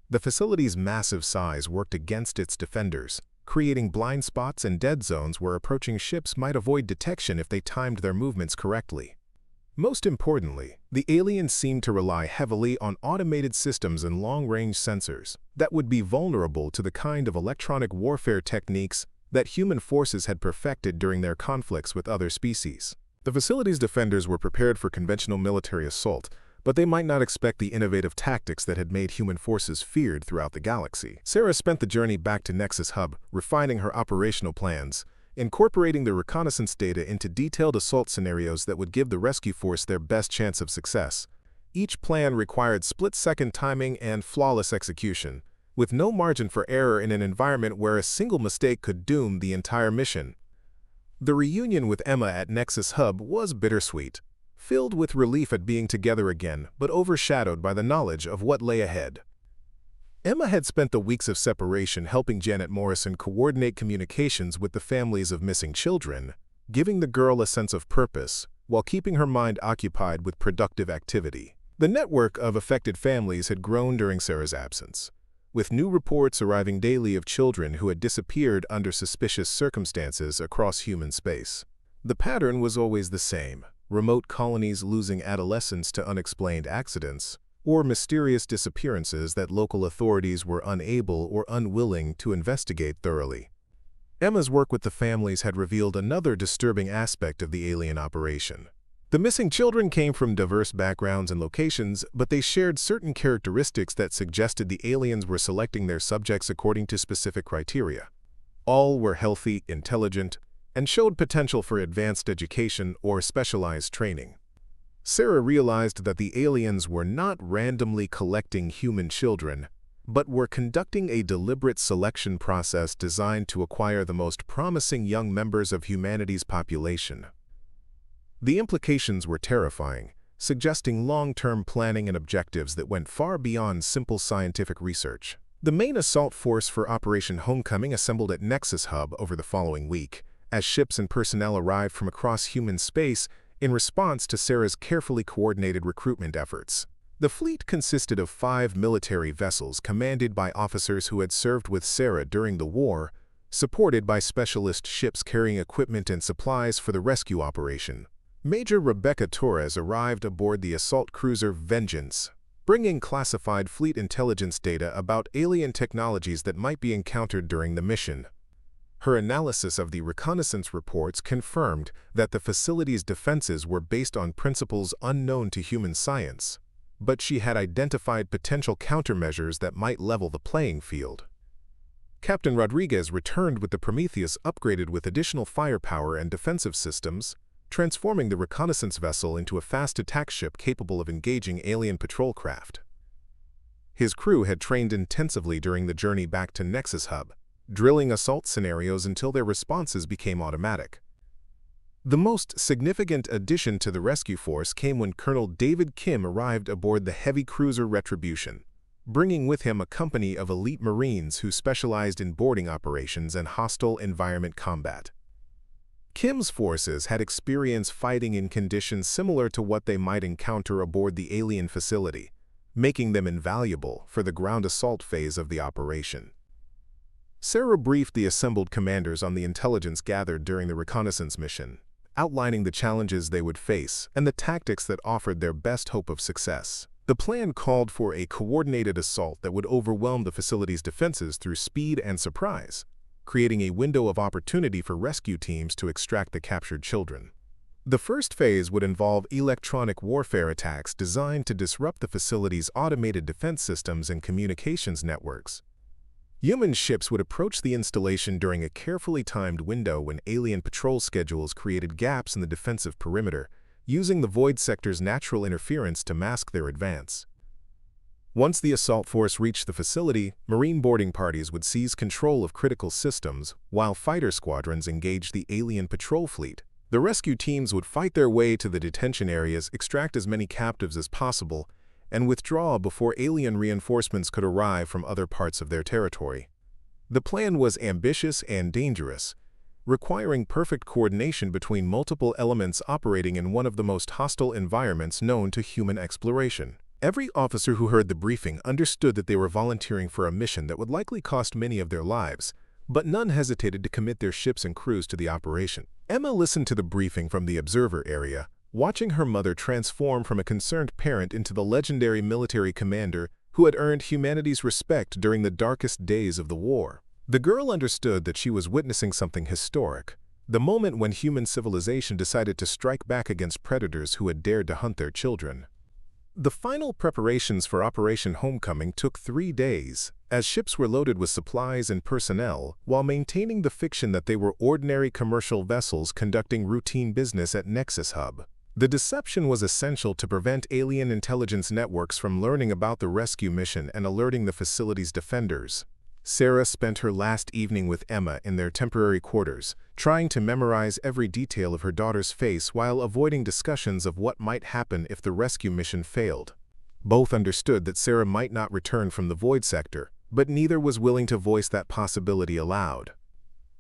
The facility's massive size worked against its defenders, creating blind spots and dead zones where approaching ships might avoid detection if they timed their movements correctly. Most importantly, the aliens seemed to rely heavily on automated systems and long-range sensors that would be vulnerable to the kind of electronic warfare techniques that human forces had perfected during their conflicts with other species. The facility's defenders were prepared for conventional military assault, but they might not expect the innovative tactics that had made human forces feared throughout the galaxy. Sarah spent the journey back to Nexus Hub, refining her operational plans, incorporating the reconnaissance data into detailed assault scenarios that would give the rescue force their best chance of success. Each plan required split-second timing and flawless execution, with no margin for error in an environment where a single mistake could doom the entire mission. The reunion with Emma at Nexus Hub was bittersweet, filled with relief at being together again, but overshadowed by the knowledge of what lay ahead. Emma had spent the weeks of separation helping Janet Morrison coordinate communications with the families of missing children, giving the girl a sense of purpose while keeping her mind occupied with productive activity. The network of affected families had grown during Sarah's absence, with new reports arriving daily of children who had disappeared under suspicious circumstances across human space. The pattern was always the same: remote colonies losing adolescents to unexplained accidents, or mysterious disappearances that local authorities were unable or unwilling to investigate thoroughly. Emma's work with the families had revealed another disturbing aspect of the alien operation. The missing children came from diverse backgrounds and locations, but they shared certain characteristics that suggested the aliens were selecting their subjects according to specific criteria. All were healthy, intelligent, and showed potential for advanced education or specialized training. Sarah realized that the aliens were not randomly collecting human children, but were conducting a deliberate selection process designed to acquire the most promising young members of humanity's population. The implications were terrifying, suggesting long-term planning and objectives that went far beyond simple scientific research. The main assault force for Operation Homecoming assembled at Nexus Hub over the following week, as ships and personnel arrived from across human space in response to Sarah's carefully coordinated recruitment efforts. The fleet consisted of 5 military vessels commanded by officers who had served with Sarah during the war, supported by specialist ships carrying equipment and supplies for the rescue operation. Major Rebecca Torres arrived aboard the assault cruiser Vengeance, bringing classified fleet intelligence data about alien technologies that might be encountered during the mission. Her analysis of the reconnaissance reports confirmed that the facility's defenses were based on principles unknown to human science, but she had identified potential countermeasures that might level the playing field. Captain Rodriguez returned with the Prometheus upgraded with additional firepower and defensive systems, transforming the reconnaissance vessel into a fast attack ship capable of engaging alien patrol craft. His crew had trained intensively during the journey back to Nexus Hub, drilling assault scenarios until their responses became automatic. The most significant addition to the rescue force came when Colonel David Kim arrived aboard the heavy cruiser Retribution, bringing with him a company of elite Marines who specialized in boarding operations and hostile environment combat. Kim's forces had experience fighting in conditions similar to what they might encounter aboard the alien facility, making them invaluable for the ground assault phase of the operation. Sarah briefed the assembled commanders on the intelligence gathered during the reconnaissance mission, outlining the challenges they would face and the tactics that offered their best hope of success. The plan called for a coordinated assault that would overwhelm the facility's defenses through speed and surprise, creating a window of opportunity for rescue teams to extract the captured children. The first phase would involve electronic warfare attacks designed to disrupt the facility's automated defense systems and communications networks. Human ships would approach the installation during a carefully timed window when alien patrol schedules created gaps in the defensive perimeter, using the void sector's natural interference to mask their advance. Once the assault force reached the facility, Marine boarding parties would seize control of critical systems, while fighter squadrons engaged the alien patrol fleet. The rescue teams would fight their way to the detention areas, extract as many captives as possible, and withdraw before alien reinforcements could arrive from other parts of their territory. The plan was ambitious and dangerous, requiring perfect coordination between multiple elements operating in one of the most hostile environments known to human exploration. Every officer who heard the briefing understood that they were volunteering for a mission that would likely cost many of their lives, but none hesitated to commit their ships and crews to the operation. Emma listened to the briefing from the observer area, watching her mother transform from a concerned parent into the legendary military commander who had earned humanity's respect during the darkest days of the war. The girl understood that she was witnessing something historic, the moment when human civilization decided to strike back against predators who had dared to hunt their children. The final preparations for Operation Homecoming took 3 days, as ships were loaded with supplies and personnel, while maintaining the fiction that they were ordinary commercial vessels conducting routine business at Nexus Hub. The deception was essential to prevent alien intelligence networks from learning about the rescue mission and alerting the facility's defenders. Sarah spent her last evening with Emma in their temporary quarters, trying to memorize every detail of her daughter's face while avoiding discussions of what might happen if the rescue mission failed. Both understood that Sarah might not return from the void sector, but neither was willing to voice that possibility aloud.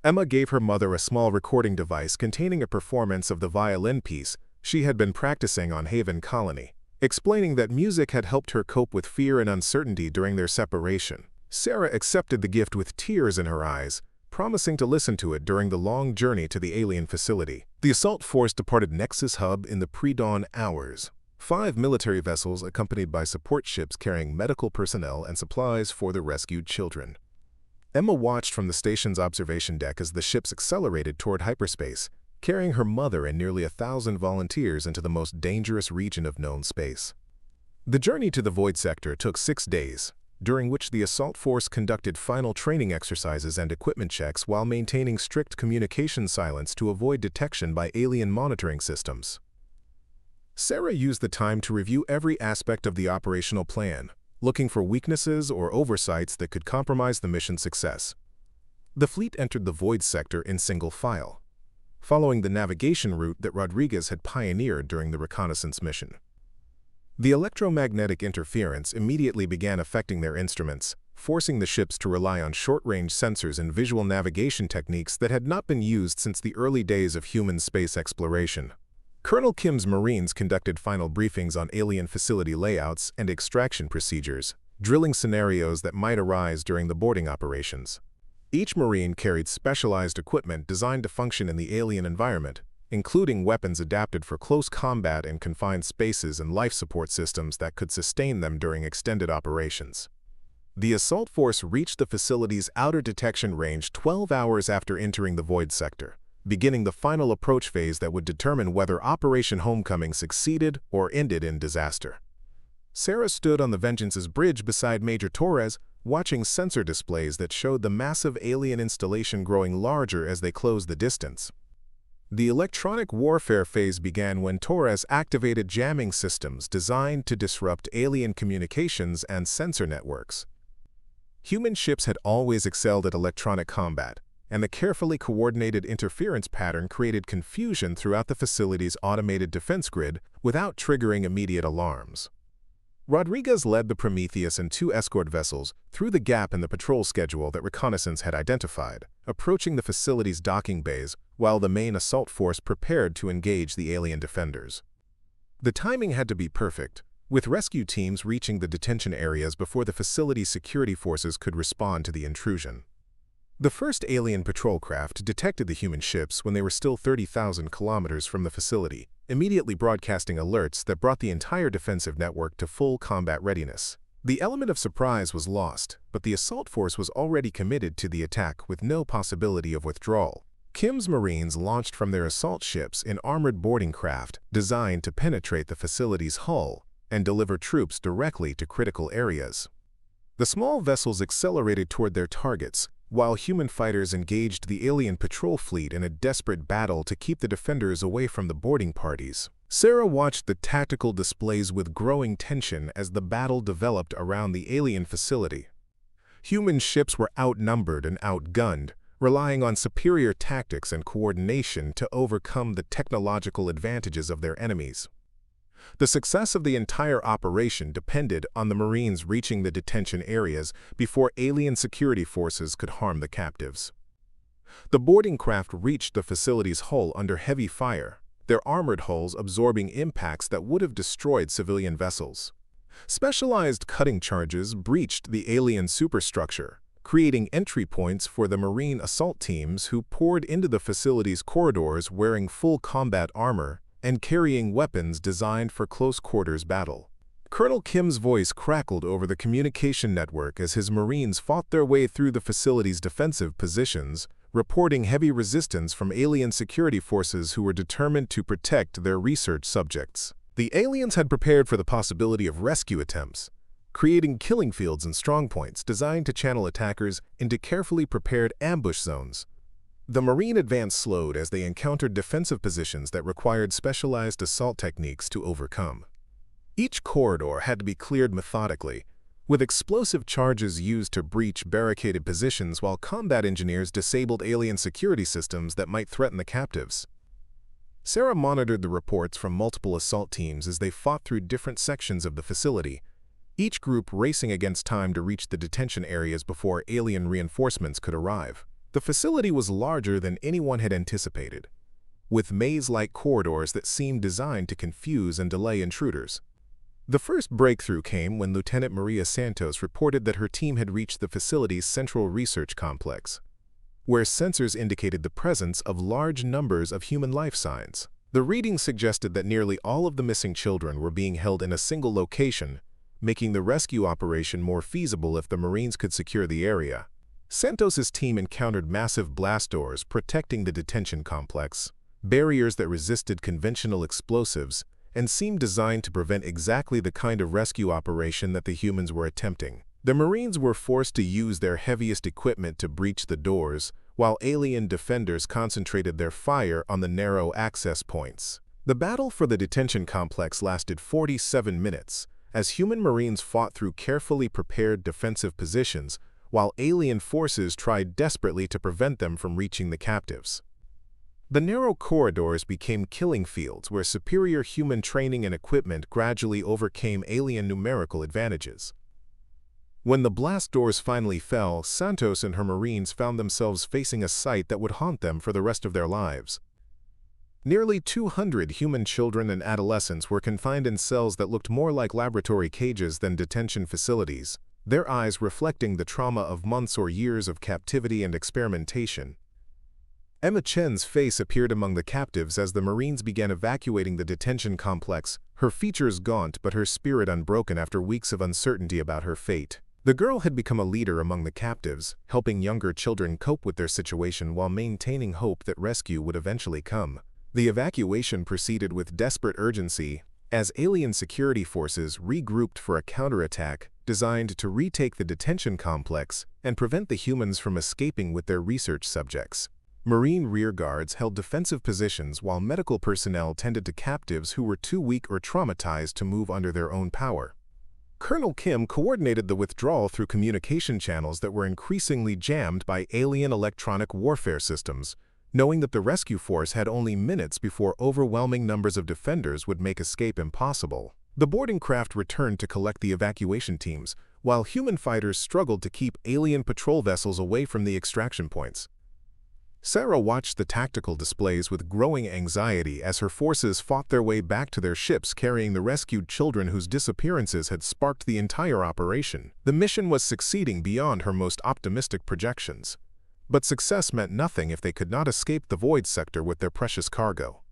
Emma gave her mother a small recording device containing a performance of the violin piece she had been practicing on Haven Colony, explaining that music had helped her cope with fear and uncertainty during their separation. Sarah accepted the gift with tears in her eyes, promising to listen to it during the long journey to the alien facility. The assault force departed Nexus Hub in the pre-dawn hours. 5 military vessels accompanied by support ships carrying medical personnel and supplies for the rescued children. Emma watched from the station's observation deck as the ships accelerated toward hyperspace, carrying her mother and nearly 1,000 volunteers into the most dangerous region of known space. The journey to the void sector took 6 days, during which the assault force conducted final training exercises and equipment checks while maintaining strict communication silence to avoid detection by alien monitoring systems. Sarah used the time to review every aspect of the operational plan, looking for weaknesses or oversights that could compromise the mission's success. The fleet entered the void sector in single file, following the navigation route that Rodriguez had pioneered during the reconnaissance mission. The electromagnetic interference immediately began affecting their instruments, forcing the ships to rely on short-range sensors and visual navigation techniques that had not been used since the early days of human space exploration. Colonel Kim's Marines conducted final briefings on alien facility layouts and extraction procedures, drilling scenarios that might arise during the boarding operations. Each Marine carried specialized equipment designed to function in the alien environment, including weapons adapted for close combat in confined spaces and life support systems that could sustain them during extended operations. The assault force reached the facility's outer detection range 12 hours after entering the void sector, beginning the final approach phase that would determine whether Operation Homecoming succeeded or ended in disaster. Sarah stood on the Vengeance's bridge beside Major Torres, watching sensor displays that showed the massive alien installation growing larger as they closed the distance. The electronic warfare phase began when Torres activated jamming systems designed to disrupt alien communications and sensor networks. Human ships had always excelled at electronic combat, and the carefully coordinated interference pattern created confusion throughout the facility's automated defense grid without triggering immediate alarms. Rodriguez led the Prometheus and 2 escort vessels through the gap in the patrol schedule that reconnaissance had identified, approaching the facility's docking bays while the main assault force prepared to engage the alien defenders. The timing had to be perfect, with rescue teams reaching the detention areas before the facility's security forces could respond to the intrusion. The first alien patrol craft detected the human ships when they were still 30,000 kilometers from the facility, immediately broadcasting alerts that brought the entire defensive network to full combat readiness. The element of surprise was lost, but the assault force was already committed to the attack with no possibility of withdrawal. Kim's Marines launched from their assault ships an armored boarding craft designed to penetrate the facility's hull and deliver troops directly to critical areas. The small vessels accelerated toward their targets, while human fighters engaged the alien patrol fleet in a desperate battle to keep the defenders away from the boarding parties. Sarah watched the tactical displays with growing tension as the battle developed around the alien facility. Human ships were outnumbered and outgunned, relying on superior tactics and coordination to overcome the technological advantages of their enemies. The success of the entire operation depended on the Marines reaching the detention areas before alien security forces could harm the captives. The boarding craft reached the facility's hull under heavy fire, their armored hulls absorbing impacts that would have destroyed civilian vessels. Specialized cutting charges breached the alien superstructure, creating entry points for the Marine assault teams who poured into the facility's corridors wearing full combat armor and carrying weapons designed for close-quarters battle. Colonel Kim's voice crackled over the communication network as his Marines fought their way through the facility's defensive positions, reporting heavy resistance from alien security forces who were determined to protect their research subjects. The aliens had prepared for the possibility of rescue attempts, creating killing fields and strongpoints designed to channel attackers into carefully prepared ambush zones. The Marine advance slowed as they encountered defensive positions that required specialized assault techniques to overcome. Each corridor had to be cleared methodically, with explosive charges used to breach barricaded positions while combat engineers disabled alien security systems that might threaten the captives. Sarah monitored the reports from multiple assault teams as they fought through different sections of the facility, each group racing against time to reach the detention areas before alien reinforcements could arrive. The facility was larger than anyone had anticipated, with maze-like corridors that seemed designed to confuse and delay intruders. The first breakthrough came when Lieutenant Maria Santos reported that her team had reached the facility's central research complex, where sensors indicated the presence of large numbers of human life signs. The readings suggested that nearly all of the missing children were being held in a single location, making the rescue operation more feasible if the Marines could secure the area. Santos's team encountered massive blast doors protecting the detention complex, barriers that resisted conventional explosives and seemed designed to prevent exactly the kind of rescue operation that the humans were attempting. The Marines were forced to use their heaviest equipment to breach the doors, while alien defenders concentrated their fire on the narrow access points. The battle for the detention complex lasted 47 minutes, as human Marines fought through carefully prepared defensive positions, while alien forces tried desperately to prevent them from reaching the captives. The narrow corridors became killing fields where superior human training and equipment gradually overcame alien numerical advantages. When the blast doors finally fell, Santos and her Marines found themselves facing a sight that would haunt them for the rest of their lives. Nearly 200 human children and adolescents were confined in cells that looked more like laboratory cages than detention facilities, their eyes reflecting the trauma of months or years of captivity and experimentation. Emma Chen's face appeared among the captives as the Marines began evacuating the detention complex, her features gaunt but her spirit unbroken after weeks of uncertainty about her fate. The girl had become a leader among the captives, helping younger children cope with their situation while maintaining hope that rescue would eventually come. The evacuation proceeded with desperate urgency as alien security forces regrouped for a counterattack designed to retake the detention complex and prevent the humans from escaping with their research subjects. Marine rearguards held defensive positions while medical personnel tended to captives who were too weak or traumatized to move under their own power. Colonel Kim coordinated the withdrawal through communication channels that were increasingly jammed by alien electronic warfare systems, knowing that the rescue force had only minutes before overwhelming numbers of defenders would make escape impossible. The boarding craft returned to collect the evacuation teams, while human fighters struggled to keep alien patrol vessels away from the extraction points. Sarah watched the tactical displays with growing anxiety as her forces fought their way back to their ships carrying the rescued children whose disappearances had sparked the entire operation. The mission was succeeding beyond her most optimistic projections. But success meant nothing if they could not escape the void sector with their precious cargo.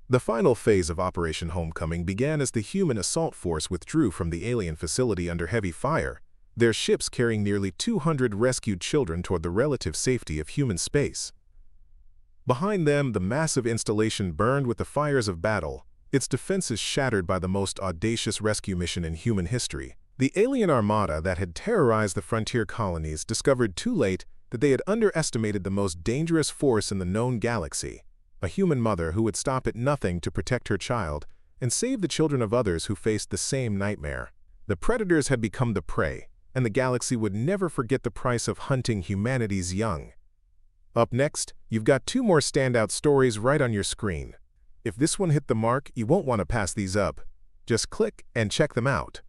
The final phase of Operation Homecoming began as the human assault force withdrew from the alien facility under heavy fire, their ships carrying nearly 200 rescued children toward the relative safety of human space. Behind them, the massive installation burned with the fires of battle, its defenses shattered by the most audacious rescue mission in human history. The alien Armada that had terrorized the frontier colonies discovered too late that they had underestimated the most dangerous force in the known galaxy, a human mother who would stop at nothing to protect her child and save the children of others who faced the same nightmare. The predators had become the prey, and the galaxy would never forget the price of hunting humanity's young. Up next, you've got two more standout stories right on your screen. If this one hit the mark, you won't want to pass these up. Just click and check them out.